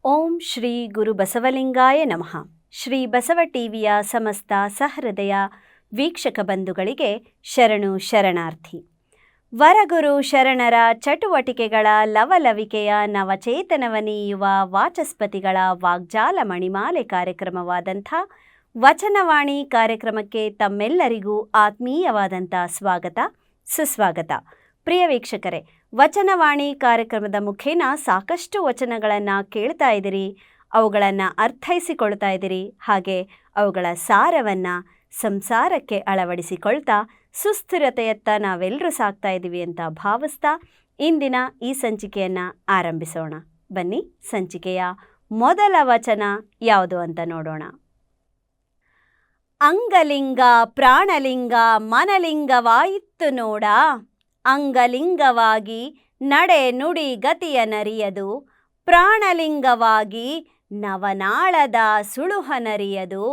ಓಂ ಶ್ರೀ ಗುರು ಬಸವಲಿಂಗಾಯ ನಮಃ. ಶ್ರೀ ಬಸವ ಟಿವಿಯ ಸಮಸ್ತ ಸಹೃದಯ ವೀಕ್ಷಕ ಬಂಧುಗಳಿಗೆ ಶರಣು ಶರಣಾರ್ಥಿ. ವರಗುರು ಶರಣರ ಚಟುವಟಿಕೆಗಳ ಲವಲವಿಕೆಯ ನವಚೇತನವನೀಯುವ ವಾಚಸ್ಪತಿಗಳ ವಾಗ್ಜಾಲ ಮಣಿಮಾಲೆ ಕಾರ್ಯಕ್ರಮವಾದಂಥ ವಚನವಾಣಿ ಕಾರ್ಯಕ್ರಮಕ್ಕೆ ತಮ್ಮೆಲ್ಲರಿಗೂ ಆತ್ಮೀಯವಾದಂಥ ಸ್ವಾಗತ ಸುಸ್ವಾಗತ. ಪ್ರಿಯ ವೀಕ್ಷಕರೇ, ವಚನವಾಣಿ ಕಾರ್ಯಕ್ರಮದ ಮುಖೇನ ಸಾಕಷ್ಟು ವಚನಗಳನ್ನು ಕೇಳ್ತಾ ಇದ್ದೀರಿ, ಅವುಗಳನ್ನು ಅರ್ಥೈಸಿಕೊಳ್ತಾ ಇದ್ದೀರಿ, ಹಾಗೆ ಅವುಗಳ ಸಾರವನ್ನು ಸಂಸಾರಕ್ಕೆ ಅಳವಡಿಸಿಕೊಳ್ತಾ ಸುಸ್ಥಿರತೆಯತ್ತ ನಾವೆಲ್ಲರೂ ಸಾಗ್ತಾ ಇದ್ದೀವಿ ಅಂತ ಭಾವಿಸ್ತಾ ಇಂದಿನ ಈ ಸಂಚಿಕೆಯನ್ನು ಆರಂಭಿಸೋಣ. ಬನ್ನಿ, ಸಂಚಿಕೆಯ ಮೊದಲ ವಚನ ಯಾವುದು ಅಂತ ನೋಡೋಣ. ಅಂಗಲಿಂಗ ಪ್ರಾಣಲಿಂಗ ಮನಲಿಂಗವಾಯಿತ್ತು ನೋಡ, ಅಂಗಲಿಂಗವಾಗಿ ನಡೆ ನುಡಿ ಗತಿಯ ನರಿಯದು, ಪ್ರಾಣಲಿಂಗವಾಗಿ ನವನಾಳದ ಸುಳುಹನರಿಯದು,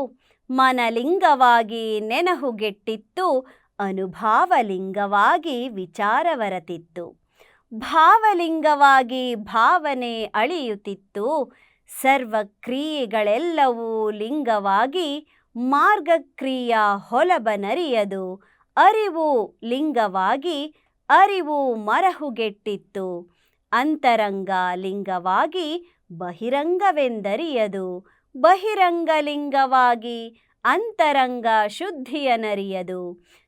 ಮನಲಿಂಗವಾಗಿ ನೆನಹುಗೆಟ್ಟಿತ್ತು, ಅನುಭಾವಲಿಂಗವಾಗಿ ವಿಚಾರವರತಿತ್ತು, ಭಾವಲಿಂಗವಾಗಿ ಭಾವನೆ ಅಳಿಯುತ್ತಿತ್ತು, ಸರ್ವಕ್ರಿಯೆಗಳೆಲ್ಲವೂ ಲಿಂಗವಾಗಿ ಮಾರ್ಗಕ್ರಿಯ ಹೊಲಬನರಿಯದು, ಅರಿವು ಲಿಂಗವಾಗಿ ಅರಿವು ಮರಹುಗೆಟ್ಟಿತ್ತು, ಅಂತರಂಗ ಲಿಂಗವಾಗಿ ಬಹಿರಂಗವೆಂದರಿಯದು, ಬಹಿರಂಗಲಿಂಗವಾಗಿ ಅಂತರಂಗ ಶುದ್ಧಿಯನರಿಯದು,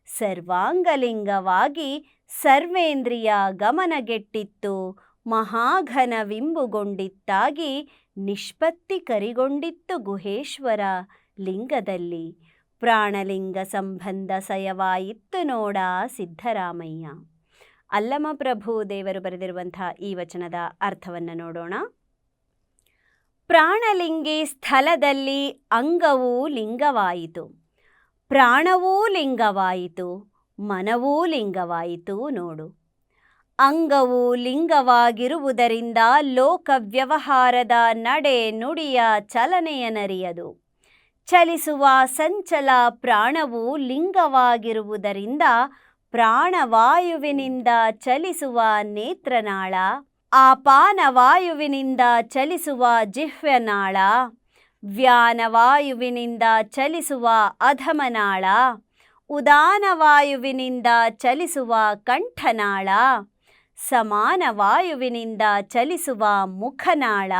ಸರ್ವಾಂಗಲಿಂಗವಾಗಿ ಸರ್ವೇಂದ್ರಿಯ ಗಮನಗೆಟ್ಟಿತ್ತು, ಮಹಾಘನವಿಂಬುಗೊಂಡಿತ್ತಾಗಿ ನಿಷ್ಪತ್ತಿ ಕರಿಗೊಂಡಿತ್ತು ಗುಹೇಶ್ವರ ಲಿಂಗದಲ್ಲಿ, ಪ್ರಾಣಲಿಂಗ ಸಂಬಂಧ ಸಯವಾಯಿತ್ತು ನೋಡ ಸಿದ್ಧರಾಮಯ್ಯ. ಅಲ್ಲಮ ಪ್ರಭು ದೇವರು ಬರೆದಿರುವಂಥ ಈ ವಚನದ ಅರ್ಥವನ್ನು ನೋಡೋಣ. ಪ್ರಾಣಲಿಂಗಿ ಸ್ಥಳದಲ್ಲಿ ಅಂಗವೂ ಲಿಂಗವಾಯಿತು, ಪ್ರಾಣವೂ ಲಿಂಗವಾಯಿತು, ಮನವೂ ಲಿಂಗವಾಯಿತು ನೋಡು. ಅಂಗವು ಲಿಂಗವಾಗಿರುವುದರಿಂದ ಲೋಕ ವ್ಯವಹಾರದ ನಡೆ ನುಡಿಯ ಚಲನೆಯನರಿಯದು, ಚಲಿಸುವ ಸಂಚಲ ಪ್ರಾಣವು ಲಿಂಗವಾಗಿರುವುದರಿಂದ ಪ್ರಾಣವಾಯುವಿನಿಂದ ಚಲಿಸುವ ನೇತ್ರನಾಳ, ಆಪಾನವಾಯುವಿನಿಂದ ಚಲಿಸುವ ಜಿಹ್ವನಾಳ, ವ್ಯಾನವಾಯುವಿನಿಂದ ಚಲಿಸುವ ಅಧಮನಾಳ, ಉದಾನವಾಯುವಿನಿಂದ ಚಲಿಸುವ ಕಂಠನಾಳ, ಸಮಾನವಾಯುವಿನಿಂದ ಚಲಿಸುವ ಮುಖನಾಳ,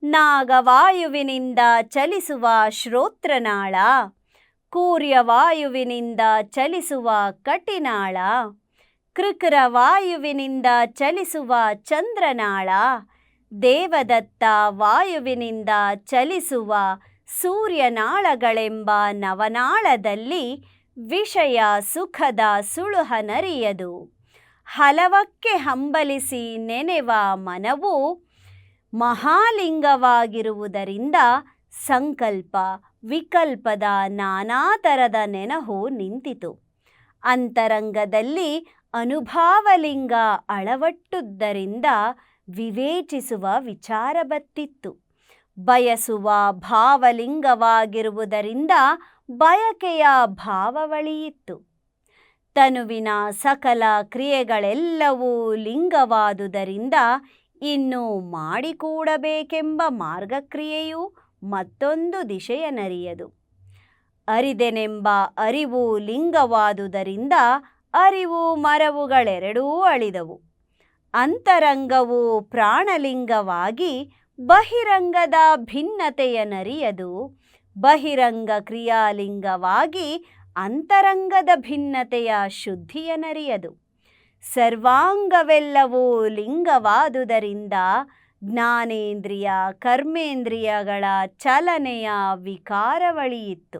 ನಾಗವಾಯುವಿನಿಂದ ಚಲಿಸುವ ಶ್ರೋತ್ರನಾಳ, ಕೂರ್ಯವಾಯುವಿನಿಂದ ಚಲಿಸುವ ಕಟಿನಾಳ, ಕೃಕರವಾಯುವಿನಿಂದ ಚಲಿಸುವ ಚಂದ್ರನಾಳ, ದೇವದತ್ತ ವಾಯುವಿನಿಂದ ಚಲಿಸುವ ಸೂರ್ಯನಾಳಗಳೆಂಬ ನವನಾಳದಲ್ಲಿ ವಿಷಯ ಸುಖದ ಸುಳುಹನರಿಯದು, ಹಲವಕ್ಕೆ ಹಂಬಲಿಸಿ ನೆನೆವ ಮನವು ಮಹಾಲಿಂಗವಾಗಿರುವುದರಿಂದ ಸಂಕಲ್ಪ ವಿಕಲ್ಪದ ನಾನಾ ಥರದ ನೆನಹು ನಿಂತಿತು, ಅಂತರಂಗದಲ್ಲಿ ಅನುಭಾವಲಿಂಗ ಅಳವಟ್ಟುದರಿಂದ ವಿವೇಚಿಸುವ ವಿಚಾರ ಬತ್ತಿತ್ತು, ಬಯಸುವ ಭಾವಲಿಂಗವಾಗಿರುವುದರಿಂದ ಬಯಕೆಯ ಭಾವವಳಿಯಿತ್ತು, ತನುವಿನ ಸಕಲ ಕ್ರಿಯೆಗಳೆಲ್ಲವೂ ಲಿಂಗವಾದುದರಿಂದ ಇನ್ನು ಮಾಡಿಕೂಡಬೇಕೆಂಬ ಮಾರ್ಗಕ್ರಿಯೆಯು ಮತ್ತೊಂದು ದಿಶೆಯನರಿಯದು, ಅರಿದೆನೆಂಬ ಅರಿವು ಲಿಂಗವಾದುದರಿಂದ ಅರಿವು ಮರವುಗಳೆರಡೂ ಅಳಿದವು, ಅಂತರಂಗವು ಪ್ರಾಣಲಿಂಗವಾಗಿ ಬಹಿರಂಗದ ಭಿನ್ನತೆಯನರಿಯದು, ಬಹಿರಂಗ ಕ್ರಿಯಾಲಿಂಗವಾಗಿ ಅಂತರಂಗದ ಭಿನ್ನತೆಯ ಶುದ್ಧಿಯನರಿಯದು, ಸರ್ವಾಂಗವೆಲ್ಲವೂ ಲಿಂಗವಾದುದರಿಂದ ಜ್ಞಾನೇಂದ್ರಿಯ ಕರ್ಮೇಂದ್ರಿಯಗಳ ಚಲನೆಯ ವಿಕಾರವಳಿಯಿತ್ತು,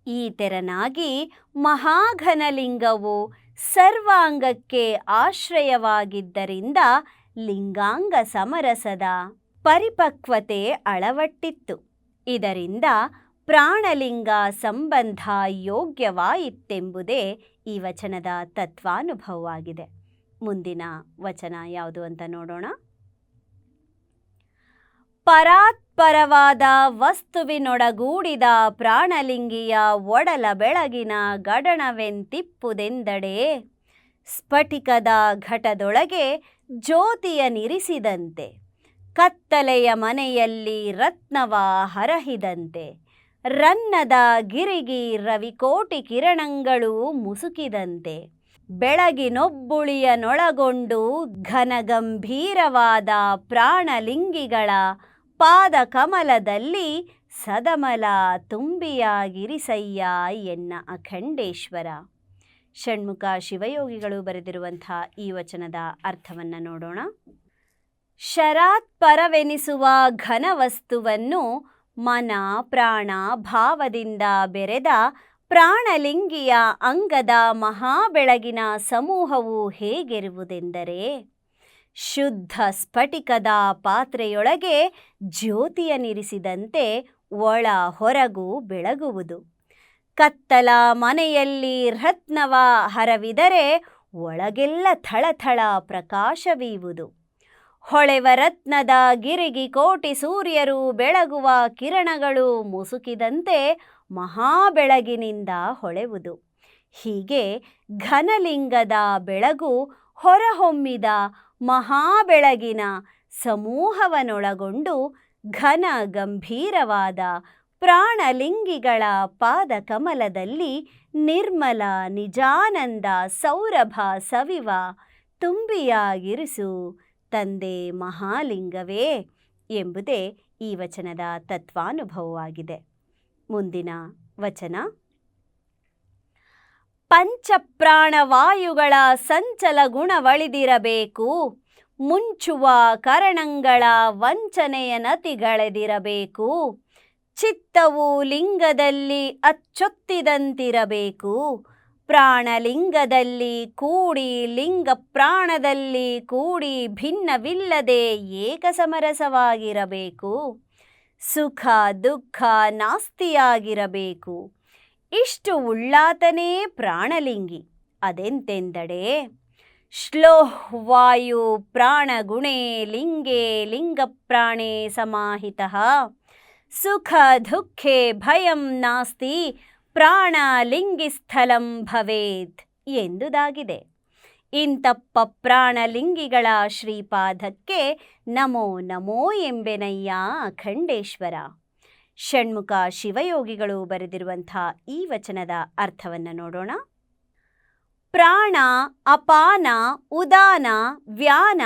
ಈ ತೆರನಾಗಿ ಮಹಾಘನಲಿಂಗವು ಸರ್ವಾಂಗಕ್ಕೆ ಆಶ್ರಯವಾಗಿದ್ದರಿಂದ ಲಿಂಗಾಂಗ ಸಮರಸದ ಪರಿಪಕ್ವತೆ ಅಳವಟ್ಟಿತ್ತು, ಇದರಿಂದ ಪ್ರಾಣಲಿಂಗ ಸಂಬಂಧ ಯೋಗ್ಯವಾಯಿತೆಂಬುದೇ ಈ ವಚನದ ತತ್ವಾನುಭವವಾಗಿದೆ. ಮುಂದಿನ ವಚನ ಯಾವುದು ಅಂತ ನೋಡೋಣ. ಪರಾತ್ಪರವಾದ ವಸ್ತುವಿನೊಡಗೂಡಿದ ಪ್ರಾಣಲಿಂಗಿಯ ಒಡಲ ಬೆಳಗಿನ ಗಡಣವೆಂತಿಪ್ಪುದೆಂದಡೆ, ಸ್ಫಟಿಕದ ಘಟದೊಳಗೆ ಜ್ಯೋತಿಯನಿರಿಸಿದಂತೆ ಕತ್ತಲೆಯ ಮನೆಯಲ್ಲಿ ರತ್ನವ ಹರಹಿದಂತೆ ರನ್ನದ ಗಿರಿಗಿ ರವಿಕೋಟಿ ಕಿರಣಗಳು ಮುಸುಕಿದಂತೆ ಬೆಳಗಿನೊಬ್ಬುಳಿಯನೊಳಗೊಂಡು ಘನಗಂಭೀರವಾದ ಪ್ರಾಣಲಿಂಗಿಗಳ ಪಾದ ಕಮಲದಲ್ಲಿ ಸದಮಲ ತುಂಬಿಯಾಗಿರಿಸಯ್ಯ ಎನ್ನ ಅಖಂಡೇಶ್ವರ. ಷಣ್ಮುಖ ಶಿವಯೋಗಿಗಳು ಬರೆದಿರುವಂಥ ಈ ವಚನದ ಅರ್ಥವನ್ನು ನೋಡೋಣ. ಶರಾತ್ಪರವೆನಿಸುವ ಘನವಸ್ತುವನ್ನು ಮನ ಪ್ರಾಣ ಭಾವದಿಂದ ಬೆರೆದ ಪ್ರಾಣಲಿಂಗಿಯ ಅಂಗದ ಮಹಾಬೆಳಗಿನ ಸಮೂಹವು ಹೇಗಿರುವುದೆಂದರೆ, ಶುದ್ಧ ಸ್ಫಟಿಕದ ಪಾತ್ರೆಯೊಳಗೆ ಜ್ಯೋತಿಯನಿರಿಸಿದಂತೆ ಒಳ ಹೊರಗು ಬೆಳಗುವುದು. ಕತ್ತಲ ಮನೆಯಲ್ಲಿ ರತ್ನವ ಹರವಿದರೆ ಒಳಗೆಲ್ಲ ಥಳಥಳ ಪ್ರಕಾಶವೀವುದು. ಹೊಳೆವ ರತ್ನದ ಗಿರಿಗಿ ಕೋಟಿ ಸೂರ್ಯರು ಬೆಳಗುವ ಕಿರಣಗಳು ಮುಸುಕಿದಂತೆ ಮಹಾಬೆಳಗಿನಿಂದ ಹೊಳೆವುದು. ಹೀಗೆ ಘನಲಿಂಗದ ಬೆಳಗು ಹೊರಹೊಮ್ಮಿದ ಮಹಾಬೆಳಗಿನ ಸಮೂಹವನ್ನೊಳಗೊಂಡು ಘನ ಗಂಭೀರವಾದ ಪ್ರಾಣಲಿಂಗಿಗಳ ಪಾದ ಕಮಲದಲ್ಲಿ ನಿರ್ಮಲ ನಿಜಾನಂದ ಸೌರಭ ಸವಿವ ತುಂಬಿಯಾಗಿರಿಸು ತಂದೆ ಮಹಾಲಿಂಗವೇ ಎಂಬುದೇ ಈ ವಚನದ ತತ್ವಾನುಭವವಾಗಿದೆ. ಮುಂದಿನ ವಚನ. ಪಂಚಪ್ರಾಣವಾಯುಗಳ ಸಂಚಲ ಗುಣವಳಿದಿರಬೇಕು, ಮುಂಚುವ ಕರಣಗಳ ವಂಚನೆಯ ನತಿಗಳೆದಿರಬೇಕು. ಚಿತ್ತವು ಲಿಂಗದಲ್ಲಿ ಅಚ್ಚೊತ್ತಿದಂತಿರಬೇಕು, ಪ್ರಾಣಲಿಂಗದಲ್ಲಿ ಕೂಡಿ ಲಿಂಗ ಪ್ರಾಣದಲ್ಲಿ ಕೂಡಿ ಭಿನ್ನವಿಲ್ಲದೆ ಏಕಸಮರಸವಾಗಿರಬೇಕು. ಸುಖ ದುಃಖ ನಾಸ್ತಿಯಾಗಿರಬೇಕು. ಇಷ್ಟು ಉಳ್ಳಾತನೇ ಪ್ರಾಣಲಿಂಗಿ. ಅದೆಂತೆಂದಡೆ, ಶ್ಲೋಹ್ ವಾಯು ಪ್ರಾಣಗುಣೇ ಲಿಂಗೇ ಲಿಂಗ ಪ್ರಾಣೇ ಸಮಾಹಿತಃ, ಸುಖ ದುಃಖೇ ಭಯಂ ನಾಸ್ತಿ ಪ್ರಾಣಲಿಂಗಿಸ್ಥಲಂ ಭವೇತ್ ಎಂದುದಾಗಿದೆ. ಇಂತಪ್ಪ ಪ್ರಾಣಲಿಂಗಿಗಳ ಶ್ರೀಪಾದಕ್ಕೆ ನಮೋ ನಮೋ ಎಂಬೆನಯ್ಯ ಅಖಂಡೇಶ್ವರ. ಷಣ್ಮುಖ ಶಿವಯೋಗಿಗಳು ಬರೆದಿರುವಂಥ ಈ ವಚನದ ಅರ್ಥವನ್ನು ನೋಡೋಣ. ಪ್ರಾಣ ಅಪಾನ ಉದಾನ ವ್ಯಾನ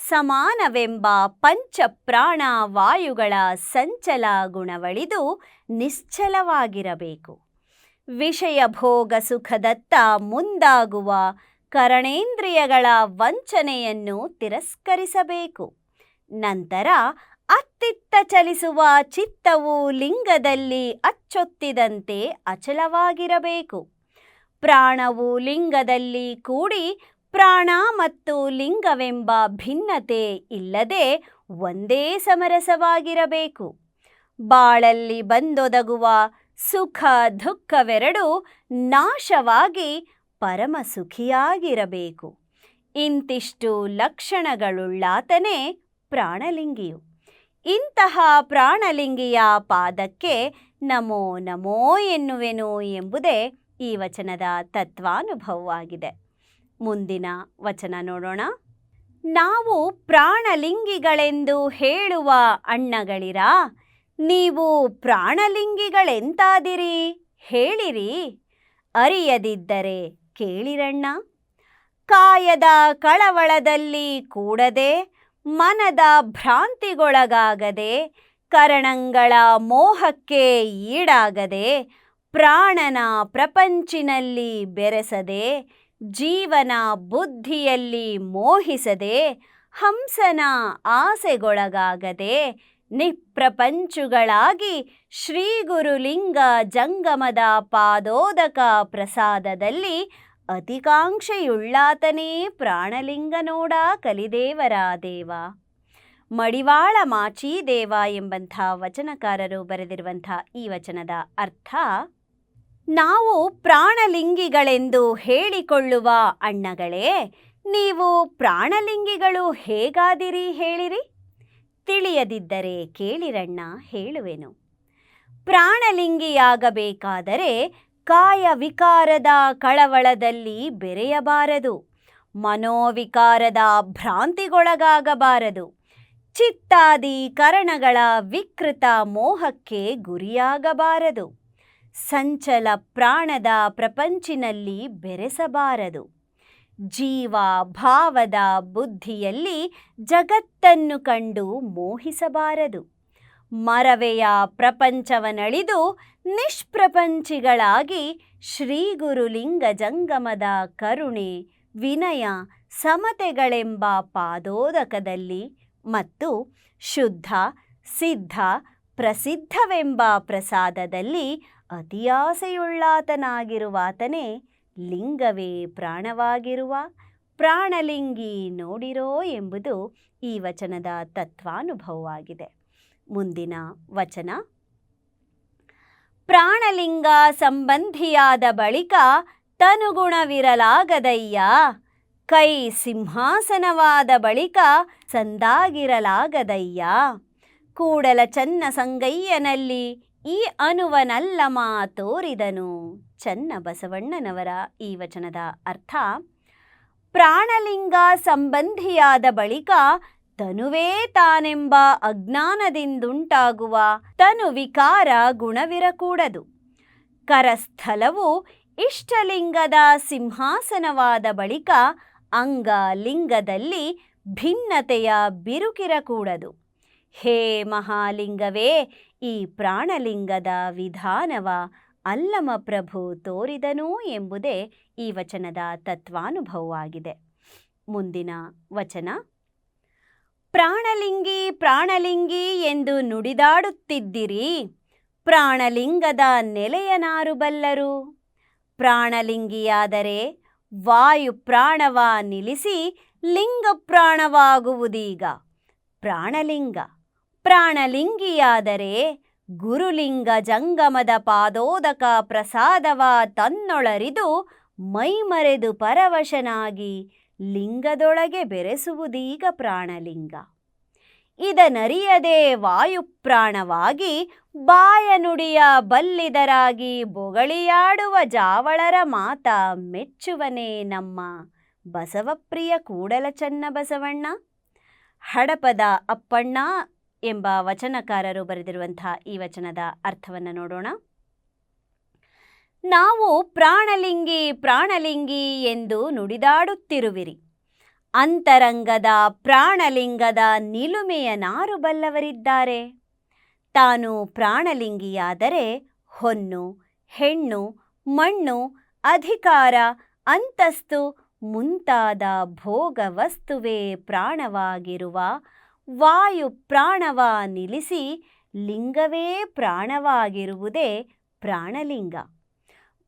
ಸಮಾನವೆಂಬ ಪಂಚಪ್ರಾಣ ವಾಯುಗಳ ಸಂಚಲ ಗುಣವಳಿದು ನಿಶ್ಚಲವಾಗಿರಬೇಕು. ವಿಷಯ ಭೋಗ ಸುಖದತ್ತ ಮುಂದಾಗುವ ಕರಣೇಂದ್ರಿಯಗಳ ವಂಚನೆಯನ್ನು ತಿರಸ್ಕರಿಸಬೇಕು. ನಂತರ ಅತ್ತಿತ್ತ ಚಲಿಸುವ ಚಿತ್ತವು ಲಿಂಗದಲ್ಲಿ ಅಚ್ಚೊತ್ತಿದಂತೆ ಅಚಲವಾಗಿರಬೇಕು. ಪ್ರಾಣವು ಲಿಂಗದಲ್ಲಿ ಕೂಡಿ ಪ್ರಾಣ ಮತ್ತು ಲಿಂಗವೆಂಬ ಭಿನ್ನತೆ ಇಲ್ಲದೆ ಒಂದೇ ಸಮರಸವಾಗಿರಬೇಕು. ಬಾಳಲ್ಲಿ ಬಂದೊದಗುವ ಸುಖ ದುಃಖವೆರಡೂ ನಾಶವಾಗಿ ಪರಮ ಸುಖಿಯಾಗಿರಬೇಕು. ಇಂತಿಷ್ಟು ಲಕ್ಷಣಗಳುಳ್ಳಾತನೇ ಪ್ರಾಣಲಿಂಗಿಯು. ಇಂತಹ ಪ್ರಾಣಲಿಂಗಿಯ ಪಾದಕ್ಕೆ ನಮೋ ನಮೋ ಎನ್ನುವೆನು ಎಂಬುದೇ ಈ ವಚನದ ತತ್ವಾನುಭವವಾಗಿದೆ. ಮುಂದಿನ ವಚನ ನೋಡೋಣ. ನಾವು ಪ್ರಾಣಲಿಂಗಿಗಳೆಂದು ಹೇಳುವ ಅಣ್ಣಗಳಿರ, ನೀವು ಪ್ರಾಣಲಿಂಗಿಗಳೆಂತಾದಿರಿ ಹೇಳಿರಿ, ಅರಿಯದಿದ್ದರೆ ಕೇಳಿರಣ್ಣ. ಕಾಯದ ಕಳವಳದಲ್ಲಿ ಕೂಡದೆ, ಮನದ ಭ್ರಾಂತಿಗೊಳಗಾಗದೆ, ಕರಣಗಳ ಮೋಹಕ್ಕೆ ಈಡಾಗದೆ, ಪ್ರಾಣನ ಪ್ರಪಂಚಿನಲ್ಲಿ ಬೆರೆಸದೆ, ಜೀವನ ಬುದ್ಧಿಯಲ್ಲಿ ಮೋಹಿಸದೆ, ಹಂಸನ ಆಸೆಗೊಳಗಾಗದೆ, ನಿಪ್ರಪಂಚುಗಳಾಗಿ ಶ್ರೀ ಗುರುಲಿಂಗ ಜಂಗಮದ ಪಾದೋದಕ ಪ್ರಸಾದದಲ್ಲಿ ಅತಿಕಾಂಕ್ಷೆಯುಳ್ಳಾತನೇ ಪ್ರಾಣಲಿಂಗ ನೋಡ ಕಲಿದೇವರ ದೇವ. ಮಡಿವಾಳ ಮಾಚೀದೇವ ಎಂಬಂಥ ವಚನಕಾರರು ಬರೆದಿರುವಂಥ ಈ ವಚನದ ಅರ್ಥ, ನಾವು ಪ್ರಾಣಲಿಂಗಿಗಳೆಂದು ಹೇಳಿಕೊಳ್ಳುವ ಅಣ್ಣಗಳೇ, ನೀವು ಪ್ರಾಣಲಿಂಗಿಗಳು ಹೇಗಾದಿರಿ ಹೇಳಿರಿ, ತಿಳಿಯದಿದ್ದರೆ ಕೇಳಿರಣ್ಣ ಹೇಳುವೆನು. ಪ್ರಾಣಲಿಂಗಿಯಾಗಬೇಕಾದರೆ ಕಾಯ ವಿಕಾರದ ಕಳವಳದಲ್ಲಿ ಬೆರೆಯಬಾರದು, ಮನೋವಿಕಾರದ ಭ್ರಾಂತಿಗೊಳಗಾಗಬಾರದು, ಚಿತ್ತಾದಿ ಕರಣಗಳ ವಿಕೃತ ಮೋಹಕ್ಕೆ ಗುರಿಯಾಗಬಾರದು. ಸಂಚಲ ಪ್ರಾಣದ ಪ್ರಪಂಚಿನಲ್ಲಿ ಬೆರೆಸಬಾರದು. ಜೀವ ಭಾವದ ಬುದ್ಧಿಯಲ್ಲಿ ಜಗತ್ತನ್ನು ಕಂಡು ಮೋಹಿಸಬಾರದು. ಮರವೆಯ ಪ್ರಪಂಚವನಳಿದು ನಿಷ್ಪ್ರಪಂಚಿಗಳಾಗಿ ಶ್ರೀ ಗುರುಲಿಂಗ ಜಂಗಮದ ಕರುಣೆ, ವಿನಯ, ಸಮತೆಗಳೆಂಬ ಪಾದೋದಕದಲ್ಲಿ ಮತ್ತು ಶುದ್ಧ, ಸಿದ್ಧ, ಪ್ರಸಿದ್ಧವೆಂಬ ಪ್ರಸಾದದಲ್ಲಿ ಅತಿಯಾಸೆಯುಳ್ಳಾತನಾಗಿರುವಾತನೇ ಲಿಂಗವೇ ಪ್ರಾಣವಾಗಿರುವ ಪ್ರಾಣಲಿಂಗಿ ನೋಡಿರೋ ಎಂಬುದು ಈ ವಚನದ ತತ್ವಾನುಭವವಾಗಿದೆ. ಮುಂದಿನ ವಚನ. ಪ್ರಾಣಲಿಂಗ ಸಂಬಂಧಿಯಾದ ಬಳಿಕ ತನುಗುಣವಿರಲಾಗದಯ್ಯ, ಕೈ ಸಿಂಹಾಸನವಾದ ಬಳಿಕ ಸಂದಾಗಿರಲಾಗದಯ್ಯ. ಕೂಡಲ ಚನ್ನ ಸಂಗಯ್ಯನಲ್ಲಿ ಈ ಅನುವನಲ್ಲಮ ತೋರಿದನು. ಚನ್ನ ಬಸವಣ್ಣನವರ ಈ ವಚನದ ಅರ್ಥ: ಪ್ರಾಣಲಿಂಗ ಸಂಬಂಧಿಯಾದ ಬಳಿಕ ತನುವೇ ತಾನೆಂಬ ಅಜ್ಞಾನದಿಂದುಂಟಾಗುವ ತನು ವಿಕಾರ ಗುಣವಿರಕೂಡದು. ಕರಸ್ಥಲವು ಇಷ್ಟಲಿಂಗದ ಸಿಂಹಾಸನವಾದ ಬಳಿಕ ಅಂಗ ಲಿಂಗದಲ್ಲಿ ಭಿನ್ನತೆಯ ಬಿರುಕಿರಕೂಡದು. ಹೇ ಮಹಾಲಿಂಗವೇ, ಈ ಪ್ರಾಣಲಿಂಗದ ವಿಧಾನವ ಅಲ್ಲಮ ಪ್ರಭು ತೋರಿದನು ಎಂಬುದೇ ಈ ವಚನದ ತತ್ವಾನುಭವವಾಗಿದೆ. ಮುಂದಿನ ವಚನ. ಪ್ರಾಣಲಿಂಗಿ ಪ್ರಾಣಲಿಂಗಿ ಎಂದು ನುಡಿದಾಡುತ್ತಿದ್ದಿರಿ, ಪ್ರಾಣಲಿಂಗದ ನೆಲೆಯನಾರು ಬಲ್ಲರು. ಪ್ರಾಣಲಿಂಗಿಯಾದರೆ ವಾಯು ಪ್ರಾಣವ ನಿಲ್ಲಿಸಿ ಲಿಂಗ ಪ್ರಾಣವಾಗುವುದೀಗ ಪ್ರಾಣಲಿಂಗ. ಪ್ರಾಣಲಿಂಗಿಯಾದರೆ ಗುರುಲಿಂಗ ಜಂಗಮದ ಪಾದೋದಕ ಪ್ರಸಾದವ ತನ್ನೊಳರಿದು ಮೈಮರೆದು ಪರವಶನಾಗಿ ಲಿಂಗದೊಳಗೆ ಬೆರೆಸುವುದೀಗ ಪ್ರಾಣಲಿಂಗ. ಇದನರಿಯದೆ ವಾಯುಪ್ರಾಣವಾಗಿ ಬಾಯ ನುಡಿಯ ಬಲ್ಲಿದರಾಗಿ ಬೊಗಳಿಯಾಡುವ ಜಾವಳರ ಮಾತ ಮೆಚ್ಚುವನೇ ನಮ್ಮ ಬಸವಪ್ರಿಯ ಕೂಡಲ ಚನ್ನ ಬಸವಣ್ಣ. ಹಡಪದ ಅಪ್ಪಣ್ಣ ಎಂಬ ವಚನಕಾರರು ಬರೆದಿರುವಂತಹ ಈ ವಚನದ ಅರ್ಥವನ್ನು ನೋಡೋಣ. ನಾವು ಪ್ರಾಣಲಿಂಗಿ ಪ್ರಾಣಲಿಂಗಿ ಎಂದು ನುಡಿದಾಡುತ್ತಿರುವಿರಿ, ಅಂತರಂಗದ ಪ್ರಾಣಲಿಂಗದ ನಿಲುಮೆಯನಾರು ಬಲ್ಲವರಿದ್ದಾರೆ. ತಾನು ಪ್ರಾಣಲಿಂಗಿಯಾದರೆ ಹೊನ್ನು, ಹೆಣ್ಣು, ಮಣ್ಣು, ಅಧಿಕಾರ, ಅಂತಸ್ತು ಮುಂತಾದ ಭೋಗ ವಸ್ತುವೇ ಪ್ರಾಣವಾಗಿರುವ ವಾಯು ಪ್ರಾಣವ ನಿಲ್ಲಿಸಿ ಲಿಂಗವೇ ಪ್ರಾಣವಾಗಿರುವುದೇ ಪ್ರಾಣಲಿಂಗ.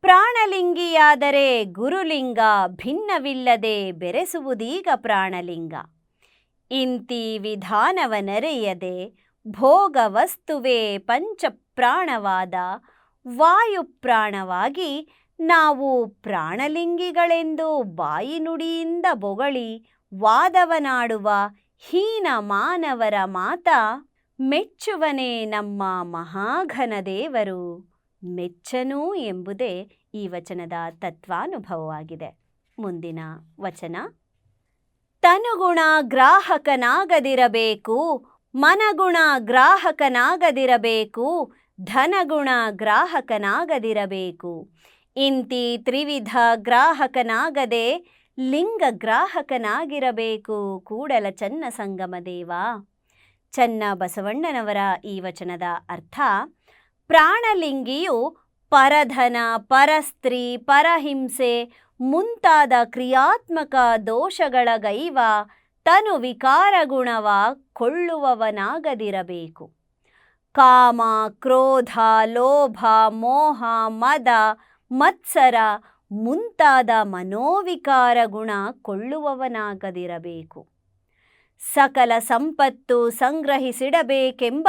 ಪ್ರಾಣಲಿಂಗಿಯಾದರೆ ಗುರುಲಿಂಗ ಭಿನ್ನವಿಲ್ಲದೆ ಬೆರೆಸುವುದೀಗ ಪ್ರಾಣಲಿಂಗ. ಇಂತಿ ವಿಧಾನವನರೆಯದೆ ಭೋಗ ವಸ್ತುವೇ ಪಂಚಪ್ರಾಣವಾದ ವಾಯುಪ್ರಾಣವಾಗಿ ನಾವು ಪ್ರಾಣಲಿಂಗಿಗಳೆಂದು ಬಾಯಿ ನುಡಿಯಿಂದ ಬೊಗಳಿ ವಾದವನಾಡುವ ಹೀನ ಮಾನವರ ಮಾತ ಮೆಚ್ಚುವನೇ ನಮ್ಮ ಮಹಾಘನ ದೇವರು ಮೆಚ್ಚನು ಎಂಬುದೇ ಈ ವಚನದ ತತ್ವಾನುಭವವಾಗಿದೆ. ಮುಂದಿನ ವಚನ. ತನುಗುಣ ಗ್ರಾಹಕನಾಗದಿರಬೇಕು, ಮನಗುಣ ಗ್ರಾಹಕನಾಗದಿರಬೇಕು, ಧನಗುಣ ಗ್ರಾಹಕನಾಗದಿರಬೇಕು. ಇಂತಿ ತ್ರಿವಿಧ ಗ್ರಾಹಕನಾಗದೆ ಲಿಂಗ ಗ್ರಾಹಕನಾಗಿರಬೇಕು ಕೂಡಲ ಚನ್ನ ಸಂಗಮ ದೇವ. ಚನ್ನ ಬಸವಣ್ಣನವರ ಈ ವಚನದ ಅರ್ಥ: ಪ್ರಾಣಲಿಂಗಿಯು ಪರಧನ, ಪರಸ್ತ್ರೀ, ಪರಹಿಂಸೆ ಮುಂತಾದ ಕ್ರಿಯಾತ್ಮಕ ದೋಷಗಳ ಗೈವ ತನು ವಿಕಾರ ಗುಣವ ಕೊಳ್ಳುವವನಾಗದಿರಬೇಕು. ಕಾಮ, ಕ್ರೋಧ, ಲೋಭ, ಮೋಹ, ಮದ, ಮತ್ಸರ ಮುಂತಾದ ಮನೋವಿಕಾರ ಗುಣ ಕೊಳ್ಳುವವನಾಗದಿರಬೇಕು. ಸಕಲ ಸಂಪತ್ತು ಸಂಗ್ರಹಿಸಿಡಬೇಕೆಂಬ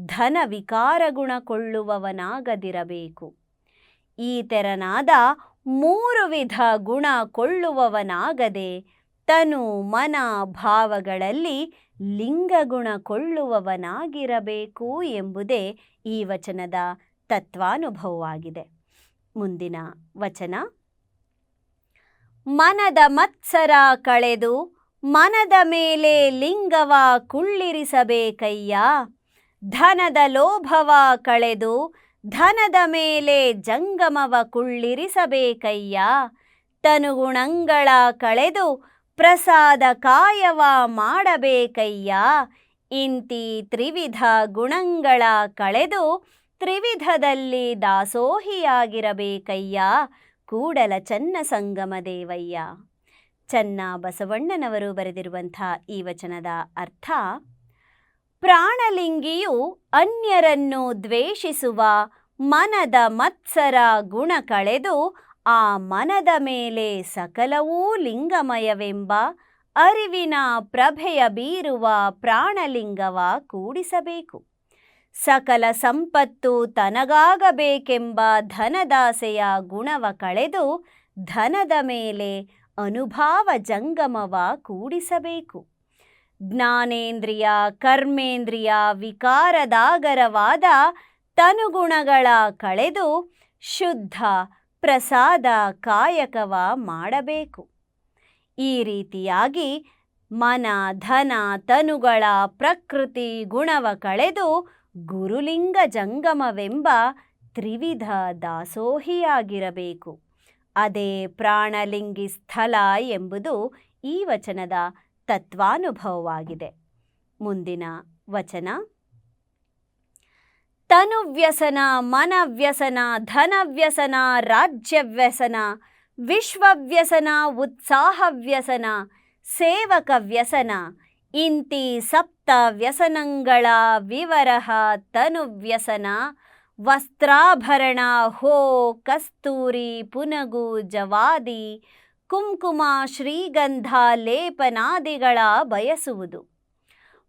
ಧನ ವಿಕಾರ ಗುಣ ಕೊಳ್ಳುವವನಾಗದಿರಬೇಕು. ಈ ತೆರನಾದ ಮೂರು ವಿಧ ಗುಣ ಕೊಳ್ಳುವವನಾಗದೆ ತನು ಮನ ಭಾವಗಳಲ್ಲಿ ಲಿಂಗಗುಣ ಕೊಳ್ಳುವವನಾಗಿರಬೇಕು ಎಂಬುದೇ ಈ ವಚನದ ತತ್ವಾನುಭವವಾಗಿದೆ. ಮುಂದಿನ ವಚನ. ಮನದ ಮತ್ಸರ ಕಳೆದು ಮನದ ಮೇಲೆ ಲಿಂಗವ ಕುಳ್ಳಿರಿಸಬೇಕಯ್ಯ. ಧನದ ಲೋಭವ ಕಳೆದು ಧನದ ಮೇಲೆ ಜಂಗಮವ ಕುಳ್ಳಿರಿಸಬೇಕಯ್ಯ. ತನುಗುಣಗಳ ಕಳೆದು ಪ್ರಸಾದ ಕಾಯವ ಮಾಡಬೇಕಯ್ಯ. ಇಂತಿ ತ್ರಿವಿಧ ಗುಣಗಳ ಕಳೆದು ತ್ರಿವಿಧದಲ್ಲಿ ದಾಸೋಹಿಯಾಗಿರಬೇಕಯ್ಯ. ಕೂಡಲ ಚನ್ನ ಸಂಗಮ ದೇವಯ್ಯ. ಚನ್ನ ಬಸವಣ್ಣನವರು ಬರೆದಿರುವಂಥ ಈ ವಚನದ ಅರ್ಥ: ಪ್ರಾಣಲಿಂಗಿಯು ಅನ್ಯರನ್ನು ದ್ವೇಷಿಸುವ ಮನದ ಮತ್ಸರ ಗುಣ ಕಳೆದು ಆ ಮನದ ಮೇಲೆ ಸಕಲವೂ ಲಿಂಗಮಯವೆಂಬ ಅರಿವಿನ ಪ್ರಭೆಯ ಬೀರುವ ಪ್ರಾಣಲಿಂಗವ ಕೂಡಿಸಬೇಕು. ಸಕಲ ಸಂಪತ್ತು ತನಗಾಗಬೇಕೆಂಬ ಧನದಾಸೆಯ ಗುಣವ ಕಳೆದು ಧನದ ಮೇಲೆ ಅನುಭಾವ ಜಂಗಮವ ಕೂಡಿಸಬೇಕು. ಜ್ಞಾನೇಂದ್ರಿಯ ಕರ್ಮೇಂದ್ರಿಯ ವಿಕಾರದಾಗರವಾದ ತನುಗುಣಗಳ ಕಳೆದು ಶುದ್ಧ ಪ್ರಸಾದ ಕಾಯಕವ ಮಾಡಬೇಕು. ಈ ರೀತಿಯಾಗಿ ಮನ ಧನ ತನುಗಳ ಪ್ರಕೃತಿ ಗುಣವ ಕಳೆದು ಗುರುಲಿಂಗ ಜಂಗಮವೆಂಬ ತ್ರಿವಿಧ ದಾಸೋಹಿಯಾಗಿರಬೇಕು. ಅದೇ ಪ್ರಾಣಲಿಂಗಿ ಸ್ಥಳ ಎಂಬುದು ಈ ವಚನದ ತತ್ವಾನುಭವವಾಗಿದೆ. ಮುಂದಿನ ವಚನ: ತನುವ್ಯಸನ, ಮನವ್ಯಸನ, ಧನವ್ಯಸನ, ರಾಜ್ಯವ್ಯಸನ, ವಿಶ್ವವ್ಯಸನ, ಉತ್ಸಾಹವ್ಯಸನ, ಸೇವಕ ವ್ಯಸನ ಇಂತಿ ಸಪ್ತ ವ್ಯಸನಗಳ ವಿವರಹ ತನುವ್ಯಸನ. ವಸ್ತ್ರಾಭರಣ, ಹೋ, ಕಸ್ತೂರಿ, ಪುನಗು, ಜವಾದಿ, ಕುಂಕುಮ, ಶ್ರೀಗಂಧ, ಲೇಪನಾದಿಗಳ ಬಯಸುವುದು.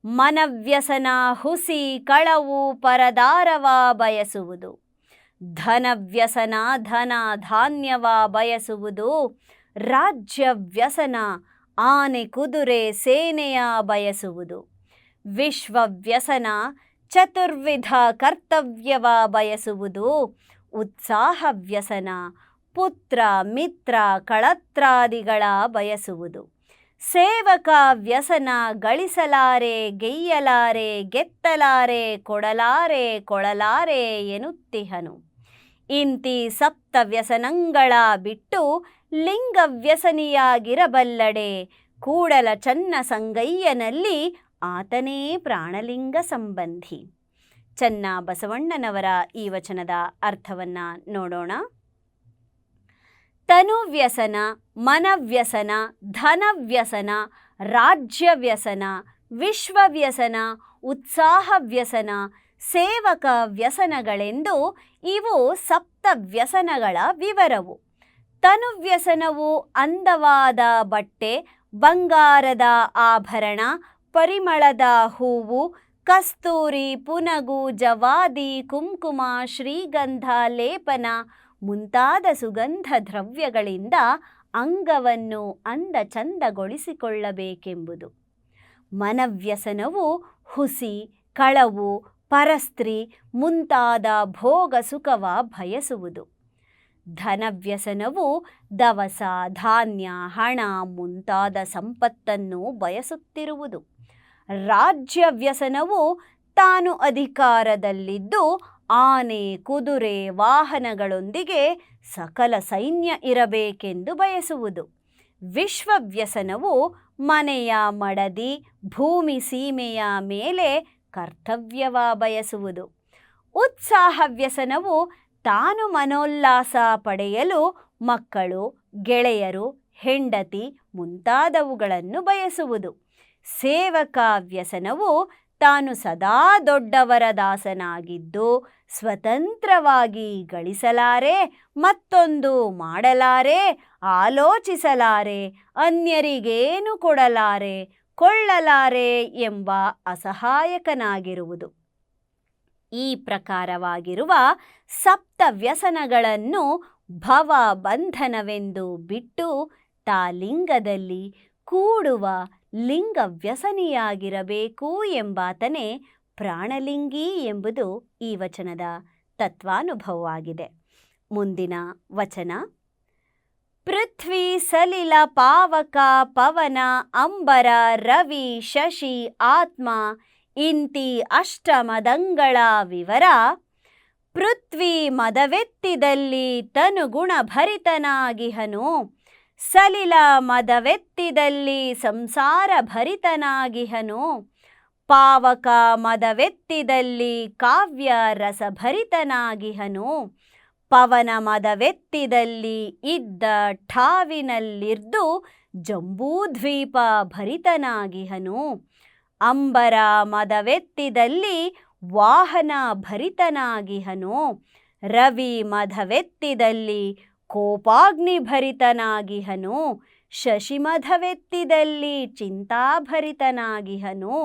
ಮನವ್ಯಸನ, ಹುಸಿ, ಕಳವು, ಪರದಾರವ ಬಯಸುವುದು. ಧನವ್ಯಸನ, ಧನ ಧಾನ್ಯವ ಬಯಸುವುದು. ರಾಜ್ಯವ್ಯಸನ, ಆನೆ ಕುದುರೆ ಸೇನೆಯ ಬಯಸುವುದು. ವಿಶ್ವವ್ಯಸನ, ಚತುರ್ವಿಧ ಕರ್ತವ್ಯವ ಬಯಸುವುದು. ಉತ್ಸಾಹವ್ಯಸನ, ಪುತ್ರ ಮಿತ್ರ ಕಳತ್ರಾದಿಗಳ ಬಯಸುವುದು. ಸೇವಕ ವ್ಯಸನ, ಗಳಿಸಲಾರೆ ಗೆಯ್ಯಲಾರೆ ಗೆತ್ತಲಾರೆ ಕೊಡಲಾರೆ ಕೊಳಲಾರೆ ಎನ್ನುತ್ತಿಹನು. ಇಂತಿ ಸಪ್ತ ವ್ಯಸನಗಳ ಬಿಟ್ಟು ಲಿಂಗ ವ್ಯಸನಿಯಾಗಿರಬಲ್ಲಡೆ. ಕೂಡಲ ಚನ್ನ ಸಂಗಯ್ಯನಲ್ಲಿ ಆತನೇ ಪ್ರಾಣಲಿಂಗ ಸಂಬಂಧಿ. ಚನ್ನ ಬಸವಣ್ಣನವರ ಈ ವಚನದ ಅರ್ಥವನ್ನ ನೋಡೋಣ. ತನುವ್ಯಸನ, ಮನವ್ಯಸನ, ಧನವ್ಯಸನ, ರಾಜ್ಯವ್ಯಸನ, ವಿಶ್ವವ್ಯಸನ, ಉತ್ಸಾಹವ್ಯಸನ, ಸೇವಕ ವ್ಯಸನಗಳೆಂದು ಇವು ಸಪ್ತ ವ್ಯಸನಗಳ ವಿವರವು. ತನುವ್ಯಸನವು ಅಂದವಾದ ಬಟ್ಟೆ, ಬಂಗಾರದ ಆಭರಣ, ಪರಿಮಳದ ಹೂವು, ಕಸ್ತೂರಿ, ಪುನಗು, ಜವಾದಿ, ಕುಂಕುಮ, ಶ್ರೀಗಂಧ, ಲೇಪನ ಮುಂತಾದ ಸುಗಂಧ ದ್ರವ್ಯಗಳಿಂದ ಅಂಗವನ್ನು ಅಂದ ಚಂದಗೊಳಿಸಿಕೊಳ್ಳಬೇಕೆಂಬುದು. ಮನವ್ಯಸನವು ಹುಸಿ, ಕಳವು, ಪರಸ್ತ್ರೀ ಮುಂತಾದ ಭೋಗ ಸುಖವ ಬಯಸುವುದು. ಧನವ್ಯಸನವು ದವಸ ಧಾನ್ಯ ಹಣ ಮುಂತಾದ ಸಂಪತ್ತನ್ನು ಬಯಸುತ್ತಿರುವುದು. ರಾಜ್ಯ ವ್ಯಸನವು ತಾನು ಅಧಿಕಾರದಲ್ಲಿದ್ದು ಆನೆ ಕುದುರೆ ವಾಹನಗಳೊಂದಿಗೆ ಸಕಲ ಸೈನ್ಯ ಇರಬೇಕೆಂದು ಬಯಸುವುದು. ವಿಶ್ವವ್ಯಸನವು ಮನೆಯ ಮಡದಿ ಭೂಮಿ ಸೀಮೆಯ ಮೇಲೆ ಕರ್ತವ್ಯವ ಬಯಸುವುದು. ಉತ್ಸಾಹವ್ಯಸನವು ತಾನು ಮನೋಲ್ಲಾಸ ಪಡೆಯಲು ಮಕ್ಕಳು ಗೆಳೆಯರು ಹೆಂಡತಿ ಮುಂತಾದವುಗಳನ್ನು ಬಯಸುವುದು. ಸೇವಕ ವ್ಯಸನವು ತಾನು ಸದಾ ದೊಡ್ಡವರ ದಾಸನಾಗಿದ್ದು ಸ್ವತಂತ್ರವಾಗಿ ಗಳಿಸಲಾರೆ, ಮತ್ತೊಂದು ಮಾಡಲಾರೆ, ಆಲೋಚಿಸಲಾರೆ, ಅನ್ಯರಿಗೇನು ಕೊಡಲಾರೆ, ಕೊಳ್ಳಲಾರೆ ಎಂಬ ಅಸಹಾಯಕನಾಗಿರುವುದು. ಈ ಪ್ರಕಾರವಾಗಿರುವ ಸಪ್ತ ವ್ಯಸನಗಳನ್ನು ಭವ ಬಂಧನವೆಂದು ಬಿಟ್ಟು ತಾಲಿಂಗದಲ್ಲಿ ಕೂಡುವ ಲಿಂಗ ವ್ಯಸನಿಯಾಗಿರಬೇಕು ಎಂಬಾತನೇ ಪ್ರಾಣಲಿಂಗಿ ಎಂಬುದು ಈ ವಚನದ ತತ್ವಾನುಭವವಾಗಿದೆ. ಮುಂದಿನ ವಚನ: ಪೃಥ್ವಿ ಸಲಿಲ ಪಾವಕ ಪವನ ಅಂಬರ ರವಿ ಶಶಿ ಆತ್ಮ ಇಂತಿ ಅಷ್ಟಮದಂಗಳ ವಿವರ. ಪೃಥ್ವಿ ಮದವೆತ್ತಿದಲ್ಲಿ ತನುಗುಣ ಭರಿತನಾಗಿಹನು, ಸಲಿಲ ಮದವೆತ್ತಿದಲ್ಲಿ ಸಂಸಾರ ಭರಿತನಾಗಿಹನು, ಪಾವಕ ಮದವೆತ್ತಿದಲ್ಲಿ ಕಾವ್ಯ ರಸಭರಿತನಾಗಿಹನು, ಪವನ ಮದವೆತ್ತಿದಲ್ಲಿ ಇದ್ದ ಠಾವಿನಲ್ಲಿರ್ದು ಜಂಬೂದ್ವೀಪ ಭರಿತನಾಗಿಹನು, ಅಂಬರ ಮದವೆತ್ತಿದಲ್ಲಿ ವಾಹನ ಭರಿತನಾಗಿಹನು, ರವಿ ಮದವೆತ್ತಿದಲ್ಲಿ ಕೋಪಾಗ್ನಿ ಭರಿತನಾಗಿಹನು, ಶಶಿ ಮದವೆತ್ತಿದಲ್ಲಿ ಚಿಂತಾಭರಿತನಾಗಿಹನು,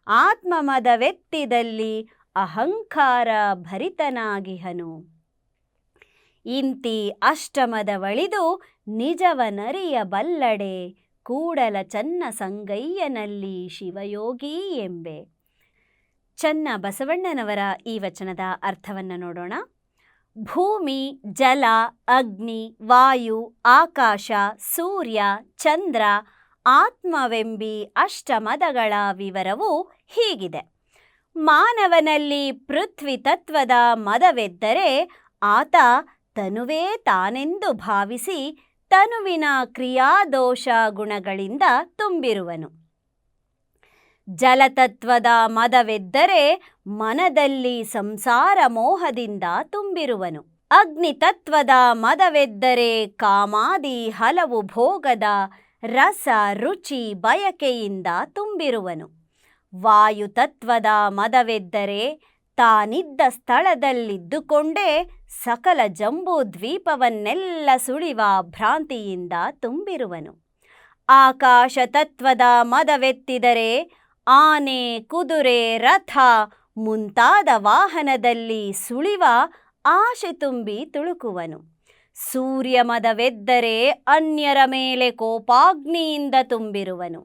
ಆತ್ಮ ಮದವೆತ್ತಿದಲ್ಲಿ ಅಹಂಕಾರ ಭರಿತನಾಗಿಹನು. ಇಂತಿ ಅಷ್ಟಮದವಳಿದು ನಿಜವನರಿಯ ಬಲ್ಲಡೆ, ಕೂಡಲ ಚನ್ನ ಸಂಗಯ್ಯನಲ್ಲಿ ಶಿವಯೋಗಿ ಎಂಬೆ. ಚನ್ನ ಬಸವಣ್ಣನವರ ಈ ವಚನದ ಅರ್ಥವನ್ನು ನೋಡೋಣ. ಭೂಮಿ, ಜಲ, ಅಗ್ನಿ, ವಾಯು, ಆಕಾಶ, ಸೂರ್ಯ, ಚಂದ್ರ, ಆತ್ಮವೆಂಬಿ ಅಷ್ಟಮದಗಳ ವಿವರವು ಹೀಗಿದೆ. ಮಾನವನಲ್ಲಿ ಪೃಥ್ವಿ ತತ್ವದ ಮದವೆದ್ದರೆ ಆತ ತನುವೇ ತಾನೆಂದು ಭಾವಿಸಿ ತನುವಿನ ಕ್ರಿಯಾದೋಷ ಗುಣಗಳಿಂದ ತುಂಬಿರುವನು. ಜಲತತ್ವದ ಮದವೆದ್ದರೆ ಮನದಲ್ಲಿ ಸಂಸಾರ ಮೋಹದಿಂದ ತುಂಬಿರುವನು. ಅಗ್ನಿತತ್ವದ ಮದವೆದ್ದರೆ ಕಾಮಾದಿ ಹಲವು ಭೋಗದ ರಸ ರುಚಿ ಬಯಕೆಯಿಂದ ತುಂಬಿರುವನು. ವಾಯುತತ್ವದ ಮದವೆದ್ದರೆ ತಾನಿದ್ದ ಸ್ಥಳದಲ್ಲಿದ್ದುಕೊಂಡೇ ಸಕಲ ಜಂಬೂ ದ್ವೀಪವನ್ನೆಲ್ಲ ಸುಳಿವ ಭ್ರಾಂತಿಯಿಂದ ತುಂಬಿರುವನು. ಆಕಾಶ ತತ್ವದ ಮದವೆತ್ತಿದರೆ ಆನೆ, ಕುದುರೆ, ರಥ ಮುಂತಾದ ವಾಹನದಲ್ಲಿ ಸುಳಿವ ಆಶೆ ತುಂಬಿ ತುಳುಕುವನು. ಸೂರ್ಯ ಮದವೆದ್ದರೆ ಅನ್ಯರ ಮೇಲೆ ಕೋಪಾಗ್ನಿಯಿಂದ ತುಂಬಿರುವನು.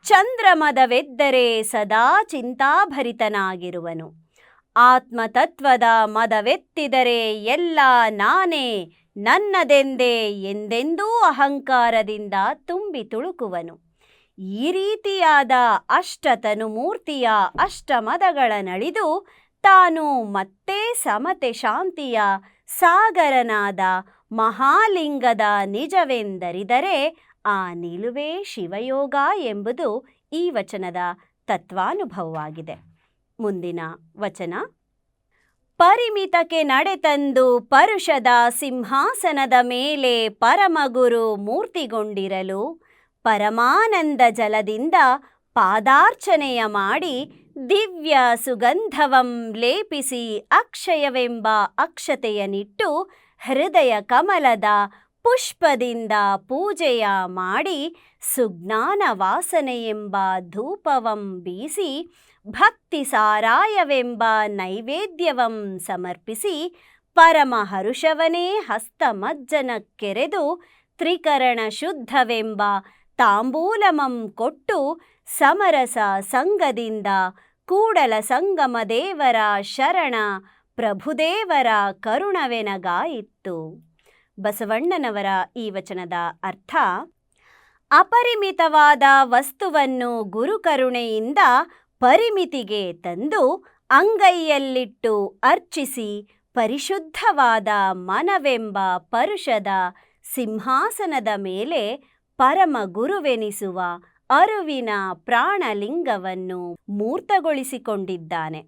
ಚಂದ್ರ ಮದವೆದ್ದರೆ ಸದಾ ಚಿಂತಾಭರಿತನಾಗಿರುವನು. ಆತ್ಮತತ್ವದ ಮದವೆತ್ತಿದರೆ ಎಲ್ಲ ನಾನೇ, ನನ್ನದೆಂದೇ ಎಂದೆಂದೂ ಅಹಂಕಾರದಿಂದ ತುಂಬಿ ತುಳುಕುವನು. ಈ ರೀತಿಯಾದ ಅಷ್ಟತನುಮೂರ್ತಿಯ ಅಷ್ಟಮದಗಳ ನಳಿದು ತಾನು ಮತ್ತೆ ಸಮತೆ ಶಾಂತಿಯ ಸಾಗರನಾದ ಮಹಾಲಿಂಗದ ನಿಜವೆಂದರಿದರೆ ಆ ನಿಲುವೇ ಶಿವಯೋಗ ಎಂಬುದು ಈ ವಚನದ ತತ್ವಾನುಭವವಾಗಿದೆ. ಮುಂದಿನ ವಚನ. ಪರಿಮಿತಕ್ಕೆ ನಡೆತಂದು ಪರುಷದ ಸಿಂಹಾಸನದ ಮೇಲೆ ಪರಮಗುರು ಮೂರ್ತಿಗೊಂಡಿರಲು ಪರಮಾನಂದ ಜಲದಿಂದ ಪಾದಾರ್ಚನೆಯ ಮಾಡಿ ದಿವ್ಯ ಸುಗಂಧವಂ ಲೇಪಿಸಿ ಅಕ್ಷಯವೆಂಬ ಅಕ್ಷತೆಯನಿಟ್ಟು ಹೃದಯ ಕಮಲದ ಪುಷ್ಪದಿಂದ ಪೂಜೆಯ ಮಾಡಿ ಸುಜ್ಞಾನ ವಾಸನೆಯೆಂಬ ಧೂಪವಂ ಬೀಸಿ ಭಕ್ತಿ ಸಾರಾಯವೆಂಬ ನೈವೇದ್ಯವಂ ಸಮರ್ಪಿಸಿ ಪರಮಹರುಷವನೇ ಹಸ್ತಮಜ್ಜನಕ್ಕೆರೆದು ತ್ರಿಕರಣ ಶುದ್ಧವೆಂಬ ತಾಂಬೂಲಮಂ ಕೊಟ್ಟು ಸಮರಸ ಸಂಗದಿಂದ ಕೂಡಲ ಸಂಗಮ ದೇವರ ಶರಣ ಪ್ರಭುದೇವರ ಕರುಣವೆನಗಾಯಿತ್ತು. ಬಸವಣ್ಣನವರ ಈ ವಚನದ ಅರ್ಥ: ಅಪರಿಮಿತವಾದ ವಸ್ತುವನ್ನು ಗುರುಕರುಣೆಯಿಂದ ಪರಿಮಿತಿಗೆ ತಂದು ಅಂಗೈಯಲ್ಲಿಟ್ಟು ಅರ್ಚಿಸಿ ಪರಿಶುದ್ಧವಾದ ಮನವೆಂಬ ಪರುಷದ ಸಿಂಹಾಸನದ ಮೇಲೆ ಪರಮ ಗುರುವೆನಿಸುವ ಅರುವಿನ ಪ್ರಾಣಲಿಂಗವನ್ನು ಮೂರ್ತಗೊಳಿಸಿಕೊಂಡಿದ್ದಾನೆ.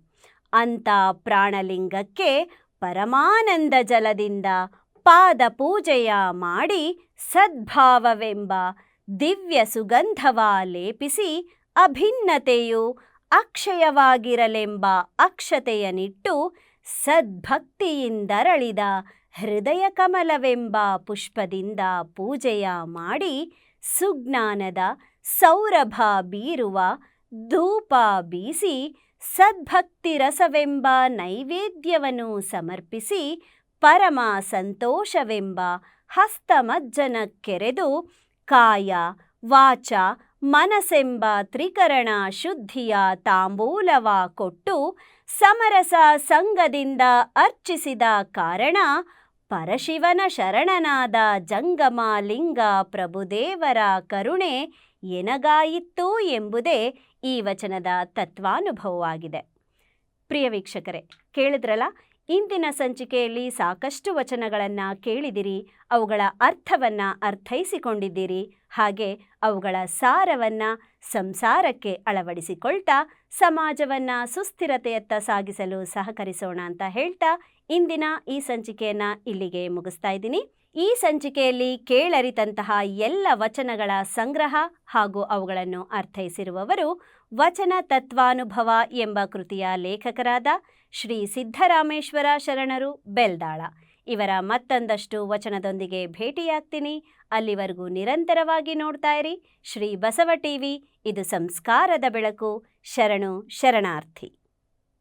ಅಂಥ ಪ್ರಾಣಲಿಂಗಕ್ಕೆ ಪರಮಾನಂದ ಜಲದಿಂದ ಪಾದ ಪೂಜೆಯ ಮಾಡಿ ಸದ್ಭಾವವೆಂಬ ದಿವ್ಯ ಸುಗಂಧವ ಲೇಪಿಸಿ ಅಭಿನ್ನತೆಯು ಅಕ್ಷಯವಾಗಿರಲೆಂಬ ಅಕ್ಷತೆಯನಿಟ್ಟು ಸದ್ಭಕ್ತಿಯಿಂದರಳಿದ ಹೃದಯ ಕಮಲವೆಂಬ ಪುಷ್ಪದಿಂದ ಪೂಜೆಯ ಮಾಡಿ ಸುಜ್ಞಾನದ ಸೌರಭ ಬೀರುವ ಧೂಪ ಬೀಸಿ ಸದ್ಭಕ್ತಿ ರಸವೆಂಬ ನೈವೇದ್ಯವನ್ನು ಸಮರ್ಪಿಸಿ ಪರಮ ಸಂತೋಷವೆಂಬ ಹಸ್ತಮಜ್ಜನಕ್ಕೆರೆದು ಕಾಯ ವಾಚ ಮನಸ್ಸೆಂಬ ತ್ರಿಕರಣ ಶುದ್ಧಿಯ ತಾಂಬೂಲವ ಕೊಟ್ಟು ಸಮರಸ ಸಂಗದಿಂದ ಅರ್ಚಿಸಿದ ಕಾರಣ ಪರಶಿವನ ಶರಣನಾದ ಜಂಗಮ ಲಿಂಗ ಪ್ರಭುದೇವರ ಕರುಣೆ ಎನಗಾಯಿತ್ತು ಎಂಬುದೇ ಈ ವಚನದ ತತ್ವಾನುಭವವಾಗಿದೆ. ಪ್ರಿಯ ವೀಕ್ಷಕರೇ, ಕೇಳಿದ್ರಲ್ಲ, ಇಂದಿನ ಸಂಚಿಕೆಯಲ್ಲಿ ಸಾಕಷ್ಟು ವಚನಗಳನ್ನು ಕೇಳಿದಿರಿ, ಅವುಗಳ ಅರ್ಥವನ್ನು ಅರ್ಥೈಸಿಕೊಂಡಿದ್ದೀರಿ, ಹಾಗೆ ಅವುಗಳ ಸಾರವನ್ನು ಸಂಸಾರಕ್ಕೆ ಅಳವಡಿಸಿಕೊಳ್ತಾ ಸಮಾಜವನ್ನು ಸುಸ್ಥಿರತೆಯತ್ತ ಸಾಗಿಸಲು ಸಹಕರಿಸೋಣ ಅಂತ ಹೇಳ್ತಾ ಇಂದಿನ ಈ ಸಂಚಿಕೆಯನ್ನು ಇಲ್ಲಿಗೆ ಮುಗಿಸ್ತಾ ಇದ್ದೀನಿ. ಈ ಸಂಚಿಕೆಯಲ್ಲಿ ಕೇಳರಿತಂತಹ ಎಲ್ಲ ವಚನಗಳ ಸಂಗ್ರಹ ಹಾಗೂ ಅವುಗಳನ್ನು ಅರ್ಥೈಸಿರುವವರು ವಚನ ತತ್ವಾನುಭವ ಎಂಬ ಕೃತಿಯ ಲೇಖಕರಾದ ಶ್ರೀ ಸಿದ್ದರಾಮೇಶ್ವರ ಶರಣರು ಬೆಲ್ದಾಳ. ಇವರ ಮತ್ತೊಂದಷ್ಟು ವಚನದೊಂದಿಗೆ ಭೇಟಿಯಾಗ್ತೀನಿ. ಅಲ್ಲಿವರೆಗೂ ನಿರಂತರವಾಗಿ ನೋಡ್ತಾ ಇರಿ ಶ್ರೀ ಬಸವ ಟಿವಿ. ಇದು ಸಂಸ್ಕಾರದ ಬೆಳಕು. ಶರಣು ಶರಣಾರ್ಥಿ.